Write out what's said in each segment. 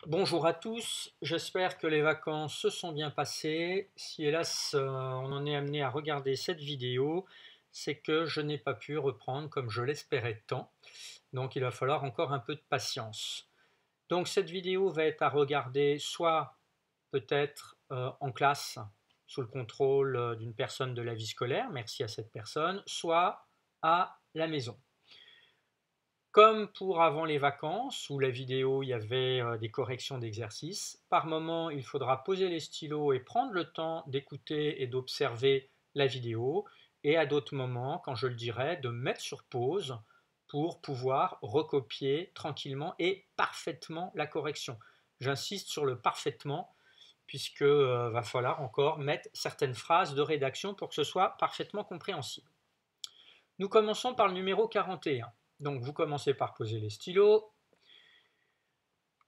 Bonjour à tous, j'espère que les vacances se sont bien passées. Si hélas on en est amené à regarder cette vidéo, c'est que je n'ai pas pu reprendre comme je l'espérais tant. Donc il va falloir encore un peu de patience. Donc cette vidéo va être à regarder soit peut-être en classe sous le contrôle d'une personne de la vie scolaire, merci à cette personne, soit à la maison. Comme pour avant les vacances, où la vidéo, il y avait des corrections d'exercices, par moment, il faudra poser les stylos et prendre le temps d'écouter et d'observer la vidéo, et à d'autres moments, quand je le dirai, de mettre sur pause pour pouvoir recopier tranquillement et parfaitement la correction. J'insiste sur le parfaitement, puisque va falloir encore mettre certaines phrases de rédaction pour que ce soit parfaitement compréhensible. Nous commençons par le numéro 41. Donc vous commencez par poser les stylos.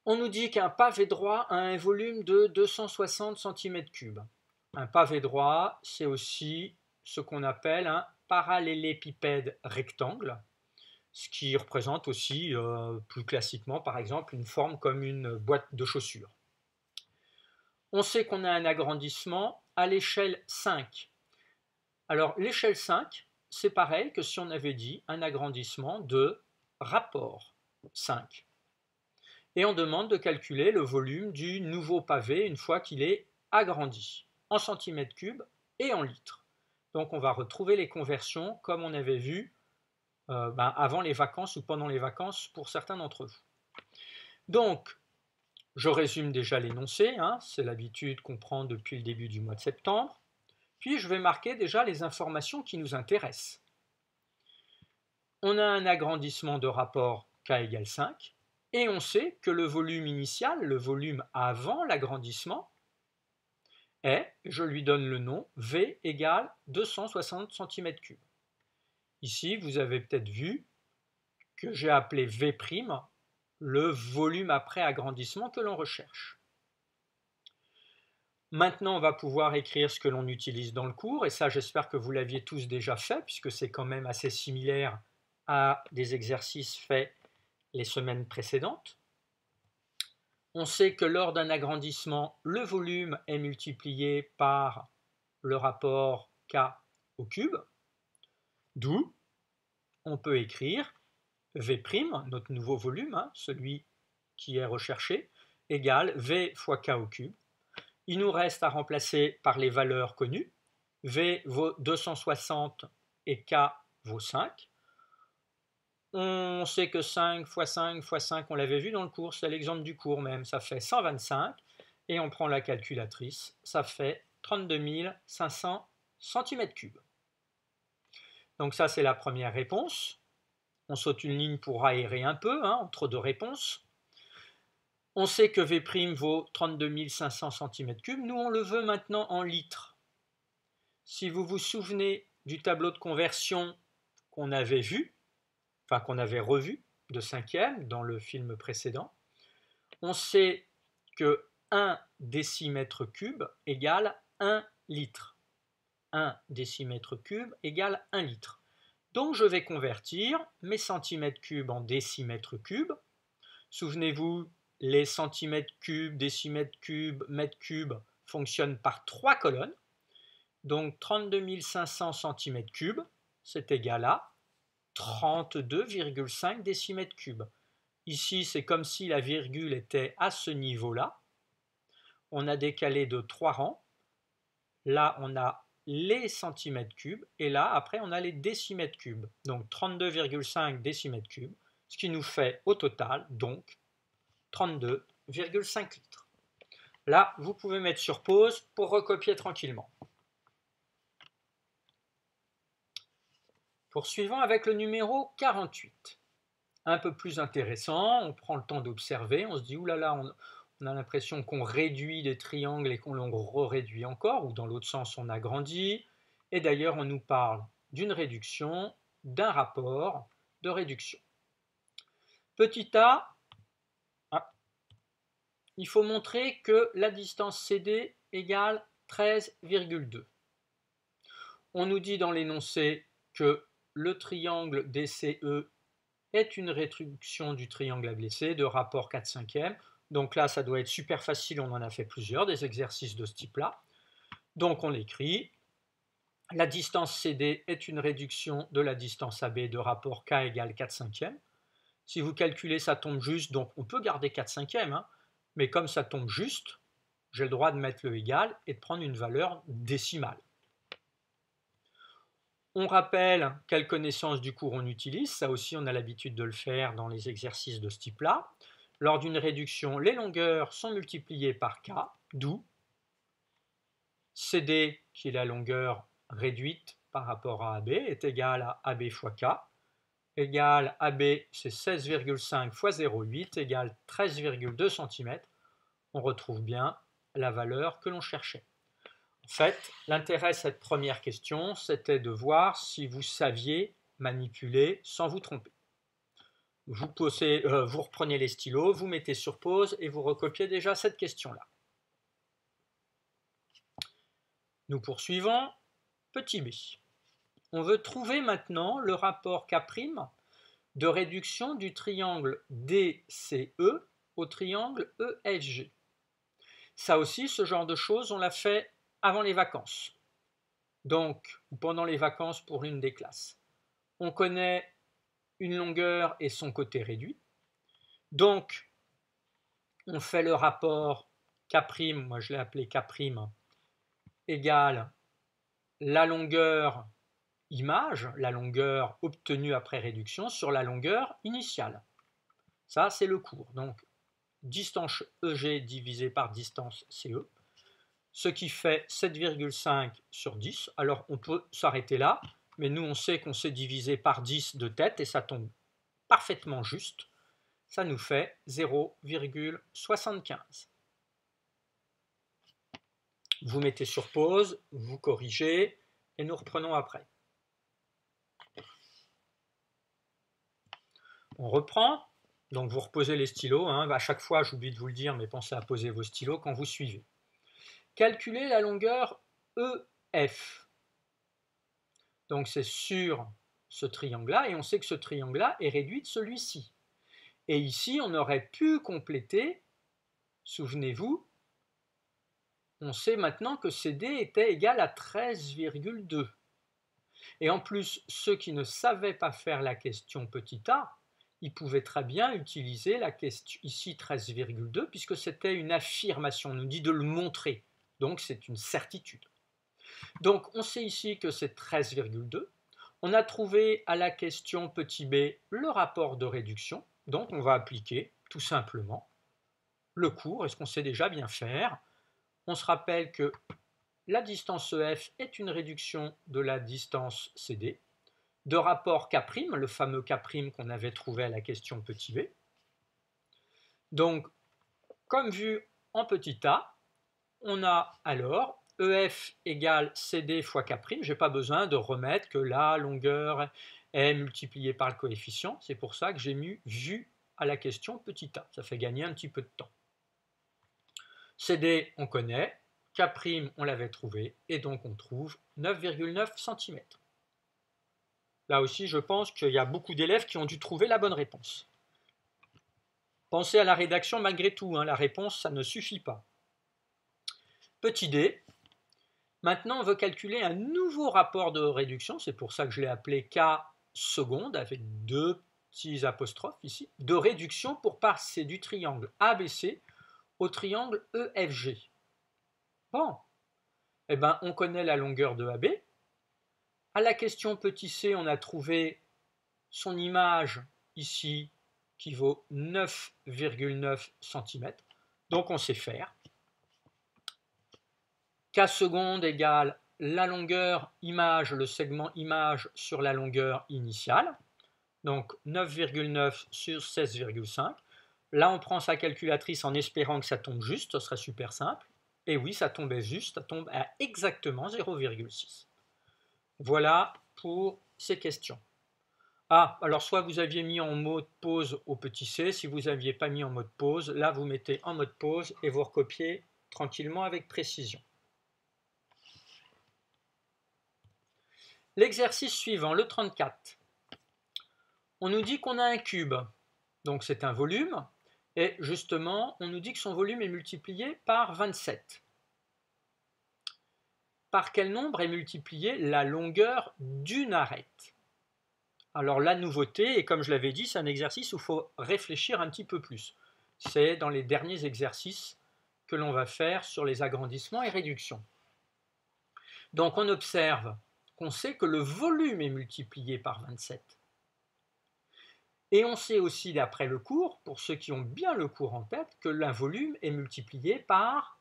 On nous dit qu'un pavé droit a un volume de 260 cm3. Un pavé droit, c'est aussi ce qu'on appelle un parallélépipède rectangle, ce qui représente aussi plus classiquement par exemple une forme comme une boîte de chaussures. On sait qu'on a un agrandissement à l'échelle 5. Alors l'échelle 5, c'est pareil que si on avait dit un agrandissement de rapport 5. Et on demande de calculer le volume du nouveau pavé une fois qu'il est agrandi, en centimètres cubes et en litres. Donc on va retrouver les conversions comme on avait vu avant les vacances ou pendant les vacances pour certains d'entre vous. Donc, je résume déjà l'énoncé, c'est l'habitude qu'on prend depuis le début du mois de septembre. Puis je vais marquer déjà les informations qui nous intéressent. On a un agrandissement de rapport k égale 5, et on sait que le volume initial, le volume avant l'agrandissement, est, je lui donne le nom, V égale 260 cm3. Ici, vous avez peut-être vu que j'ai appelé V', le volume après agrandissement que l'on recherche. Maintenant, on va pouvoir écrire ce que l'on utilise dans le cours, et ça, j'espère que vous l'aviez tous déjà fait, puisque c'est quand même assez similaire à des exercices faits les semaines précédentes. On sait que lors d'un agrandissement, le volume est multiplié par le rapport K au cube, d'où on peut écrire V', notre nouveau volume, celui qui est recherché, égale V fois K au cube. Il nous reste à remplacer par les valeurs connues. V vaut 260 et K vaut 5. On sait que 5 fois 5 fois 5, on l'avait vu dans le cours, c'est l'exemple du cours même, ça fait 125. Et on prend la calculatrice, ça fait 32 500 cm3. Donc ça, c'est la première réponse. On saute une ligne pour aérer un peu, entre deux réponses. On sait que V' vaut 32 500 cm3. Nous, on le veut maintenant en litres. Si vous vous souvenez du tableau de conversion qu'on avait vu, enfin qu'on avait revu de 5e dans le film précédent, on sait que 1 décimètre cube égale 1 litre. 1 décimètre cube égale 1 litre. Donc je vais convertir mes centimètres cubes en décimètres cubes. Souvenez-vous, les centimètres cubes, décimètres cubes, mètres cubes fonctionnent par 3 colonnes. Donc 32 500 cm3, c'est égal à 32,5 décimètres cubes. Ici, c'est comme si la virgule était à ce niveau-là. On a décalé de 3 rangs. Là, on a les centimètres cubes, et là, après, on a les décimètres cubes. Donc 32,5 décimètres cubes, ce qui nous fait au total, donc, 32,5 litres. Là, vous pouvez mettre sur pause pour recopier tranquillement. Poursuivons avec le numéro 48. Un peu plus intéressant, on prend le temps d'observer, on se dit oulala, on a l'impression qu'on réduit des triangles et qu'on le réduit encore, ou dans l'autre sens on agrandit. Et d'ailleurs on nous parle d'une réduction, d'un rapport de réduction. Petit a, il faut montrer que la distance CD égale 13,2. On nous dit dans l'énoncé que le triangle DCE est une réduction du triangle ABC de rapport 4/5. Donc là, ça doit être super facile, on en a fait plusieurs, des exercices de ce type-là. Donc on écrit, la distance CD est une réduction de la distance AB de rapport K égale 4/5. Si vous calculez, ça tombe juste, donc on peut garder 4/5, hein, mais comme ça tombe juste, j'ai le droit de mettre le égal et de prendre une valeur décimale. On rappelle quelle connaissance du cours on utilise, ça aussi on a l'habitude de le faire dans les exercices de ce type-là. Lors d'une réduction, les longueurs sont multipliées par K, d'où CD, qui est la longueur réduite par rapport à AB, est égal à AB fois K, égale AB, c'est 16,5 fois 0,8, égale 13,2 cm. On retrouve bien la valeur que l'on cherchait. En fait, l'intérêt de cette première question, c'était de voir si vous saviez manipuler sans vous tromper. Vous reprenez les stylos, vous mettez sur pause et vous recopiez déjà cette question-là. Nous poursuivons. Petit b. On veut trouver maintenant le rapport K' de réduction du triangle DCE au triangle EFG. Ça aussi, ce genre de choses, on l'a fait avant les vacances. Donc, ou pendant les vacances pour l'une des classes. On connaît une longueur et son côté réduit. Donc, on fait le rapport K', moi je l'ai appelé K', égale la longueur image, la longueur obtenue après réduction, sur la longueur initiale. Ça, c'est le cours. Donc, distance EG divisé par distance CE, ce qui fait 7,5 sur 10. Alors, on peut s'arrêter là, mais nous, on sait qu'on s'est divisé par 10 de tête et ça tombe parfaitement juste. Ça nous fait 0,75. Vous mettez sur pause, vous corrigez et nous reprenons après. On reprend, donc vous reposez les stylos, hein. À chaque fois j'oublie de vous le dire, mais pensez à poser vos stylos quand vous suivez. Calculez la longueur EF. Donc c'est sur ce triangle-là, et on sait que ce triangle-là est réduit de celui-ci. Et ici, on aurait pu compléter, souvenez-vous, on sait maintenant que CD était égal à 13,2. Et en plus, ceux qui ne savaient pas faire la question petit a, ils pouvaient très bien utiliser la question ici 13,2 puisque c'était une affirmation, on nous dit de le montrer. Donc c'est une certitude. Donc on sait ici que c'est 13,2. On a trouvé à la question petit b le rapport de réduction. Donc on va appliquer tout simplement le cours. Est-ce qu'on sait déjà bien faire? On se rappelle que la distance EF est une réduction de la distance CD, de rapport K', le fameux K' qu'on avait trouvé à la question petit b. Donc, comme vu en petit a, on a alors EF égale CD fois K'. Je n'ai pas besoin de remettre que la longueur est multipliée par le coefficient. C'est pour ça que j'ai mis vu à la question petit a. Ça fait gagner un petit peu de temps. CD, on connaît. K', on l'avait trouvé. Et donc, on trouve 9,9 cm. Là aussi, je pense qu'il y a beaucoup d'élèves qui ont dû trouver la bonne réponse. Pensez à la rédaction malgré tout, hein, la réponse, ça ne suffit pas. Petit d. Maintenant, on veut calculer un nouveau rapport de réduction, c'est pour ça que je l'ai appelé K seconde, avec deux petits apostrophes ici, de réduction pour passer du triangle ABC au triangle EFG. Bon, eh ben, on connaît la longueur de AB. À la question petit c, on a trouvé son image ici qui vaut 9,9 cm. Donc on sait faire. K seconde égale la longueur image, le segment image sur la longueur initiale. Donc 9,9 sur 16,5. Là, on prend sa calculatrice en espérant que ça tombe juste, ce serait super simple. Et oui, ça tombait juste, ça tombe à exactement 0,6. Voilà pour ces questions. Ah, alors soit vous aviez mis en mode pause au petit c, si vous n'aviez pas mis en mode pause, là vous mettez en mode pause et vous recopiez tranquillement avec précision. L'exercice suivant, le 34. On nous dit qu'on a un cube, donc c'est un volume, Et justement, on nous dit que son volume est multiplié par 27. Par quel nombre est multipliée la longueur d'une arête? Alors la nouveauté, et comme je l'avais dit, c'est un exercice où il faut réfléchir un petit peu plus. C'est dans les derniers exercices que l'on va faire sur les agrandissements et réductions. Donc on observe qu'on sait que le volume est multiplié par 27. Et on sait aussi d'après le cours, pour ceux qui ont bien le cours en tête, que le volume est multiplié par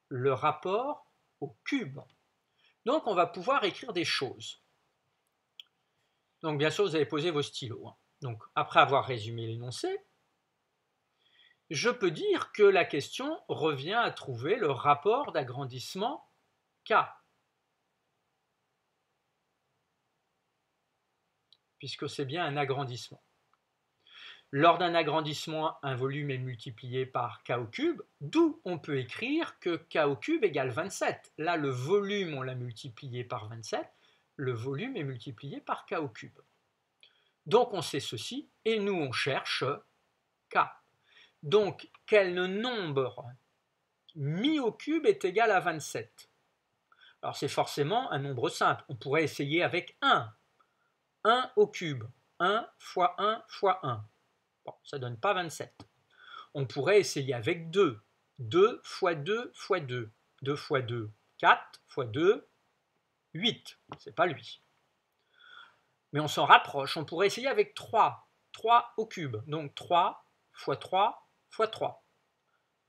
le rapport au cube. Donc on va pouvoir écrire des choses. Donc bien sûr, vous avez posé vos stylos. Donc après avoir résumé l'énoncé, je peux dire que la question revient à trouver le rapport d'agrandissement K. Puisque c'est bien un agrandissement. Lors d'un agrandissement, un volume est multiplié par K au cube, d'où on peut écrire que K au cube égale 27. Là, le volume, on l'a multiplié par 27, le volume est multiplié par K au cube. Donc on sait ceci, et nous on cherche K. Donc, quel nombre mis au cube est égal à 27? Alors c'est forcément un nombre simple, on pourrait essayer avec 1. 1 au cube, 1 fois 1 fois 1. Bon, ça ne donne pas 27. On pourrait essayer avec 2. 2 fois 2 fois 2. 2 fois 2, 4 fois 2, 8. C'est pas lui. Mais on s'en rapproche. On pourrait essayer avec 3. 3 au cube. Donc 3 fois 3 fois 3.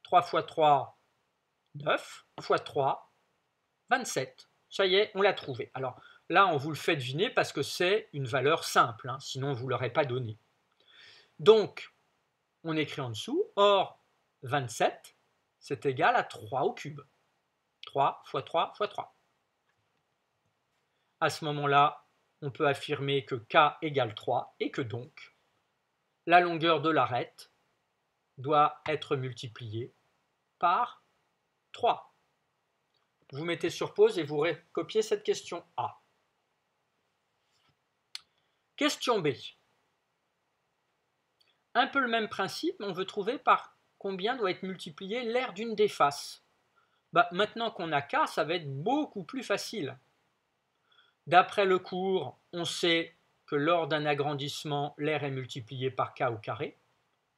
3 fois 3, 9 fois 3, 27. Ça y est, on l'a trouvé. Alors là, on vous le fait deviner parce que c'est une valeur simple. Sinon, on ne vous l'aurait pas donné. Donc, on écrit en dessous, or 27, c'est égal à 3 au cube. 3 fois 3 fois 3. À ce moment-là, on peut affirmer que K égale 3 et que donc la longueur de l'arête doit être multipliée par 3. Vous mettez sur pause et vous recopiez cette question A. Question B. Un peu le même principe, mais on veut trouver par combien doit être multiplié l'aire d'une des faces. Maintenant qu'on a K, ça va être beaucoup plus facile. D'après le cours, on sait que lors d'un agrandissement, l'aire est multipliée par K au carré.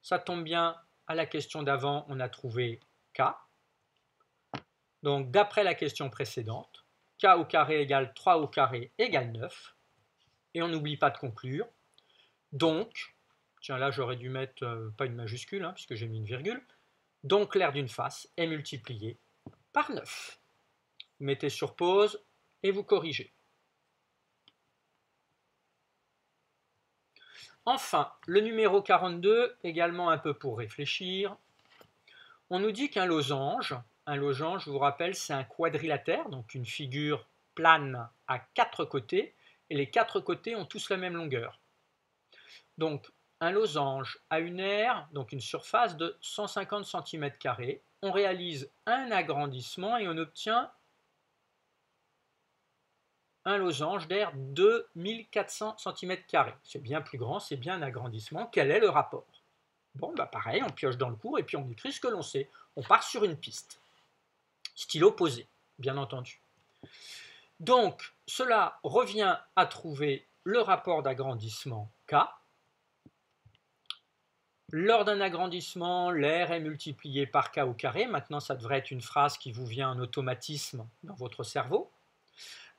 Ça tombe bien, à la question d'avant, on a trouvé K. Donc d'après la question précédente, K au carré égale 3 au carré égale 9. Et on n'oublie pas de conclure. Donc, tiens là j'aurais dû mettre pas une majuscule, puisque j'ai mis une virgule. Donc l'aire d'une face est multipliée par 9. Vous mettez sur pause et vous corrigez. Enfin, le numéro 42, également un peu pour réfléchir. On nous dit qu'un losange, je vous rappelle, c'est un quadrilatère, donc une figure plane à 4 côtés, et les 4 côtés ont tous la même longueur. Donc, un losange a une aire, donc une surface de 150 cm². On réalise un agrandissement et on obtient un losange d'aire de 1400 cm². C'est bien plus grand, c'est bien un agrandissement. Quel est le rapport? Bon, pareil, on pioche dans le cours et puis on écrit ce que l'on sait. On part sur une piste. Stylo posé, bien entendu. Donc, cela revient à trouver le rapport d'agrandissement K. Lors d'un agrandissement, l'aire est multipliée par K au carré. Maintenant, ça devrait être une phrase qui vous vient en automatisme dans votre cerveau.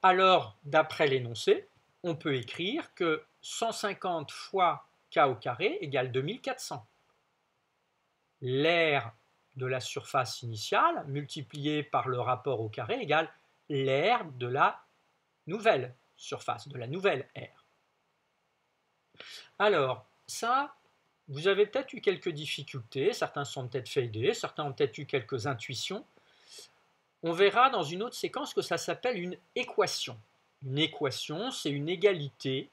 Alors, d'après l'énoncé, on peut écrire que 150 fois K au carré égale 2400. L'aire de la surface initiale multipliée par le rapport au carré égale l'aire de la nouvelle surface, de la nouvelle aire. Alors, ça, vous avez peut-être eu quelques difficultés, certains sont peut-être fait aider, certains ont peut-être eu quelques intuitions. On verra dans une autre séquence que ça s'appelle une équation. Une équation, c'est une égalité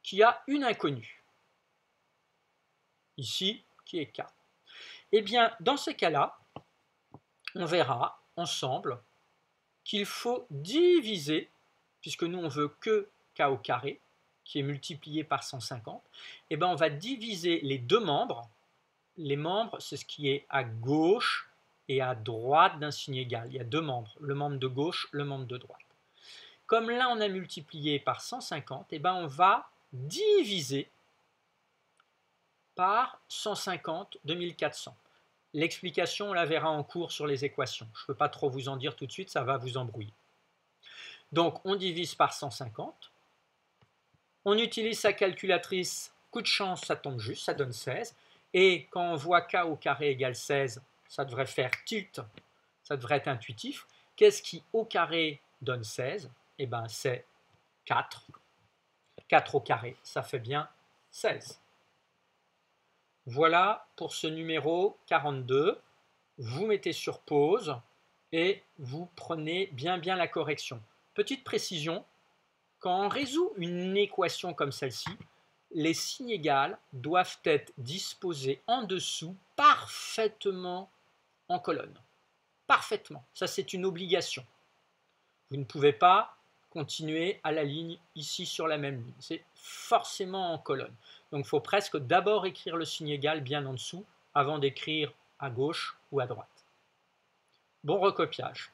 qui a une inconnue. Ici, qui est K. Eh bien, dans ces cas-là, on verra ensemble qu'il faut diviser, puisque nous on veut que K au carré, qui est multiplié par 150, eh bien on va diviser les deux membres Les membres, c'est ce qui est à gauche et à droite d'un signe égal. Il y a deux membres, le membre de gauche, le membre de droite. Comme là, on a multiplié par 150, et ben on va diviser par 150 de 1400. L'explication, on la verra en cours sur les équations. Je ne peux pas trop vous en dire tout de suite, ça va vous embrouiller. Donc, on divise par 150. On utilise sa calculatrice. Coup de chance, ça tombe juste, ça donne 16. Et quand on voit k au carré égale 16, ça devrait faire tilt, ça devrait être intuitif. Qu'est-ce qui au carré donne 16? Eh bien, c'est 4. 4 au carré, ça fait bien 16. Voilà pour ce numéro 42. Vous mettez sur pause et vous prenez bien la correction. Petite précision, quand on résout une équation comme celle-ci, les signes égales doivent être disposés en dessous parfaitement en colonne. Parfaitement. Ça, c'est une obligation. Vous ne pouvez pas continuer à la ligne ici sur la même ligne. C'est forcément en colonne. Donc, il faut presque d'abord écrire le signe égal bien en dessous avant d'écrire à gauche ou à droite. Bon recopiage.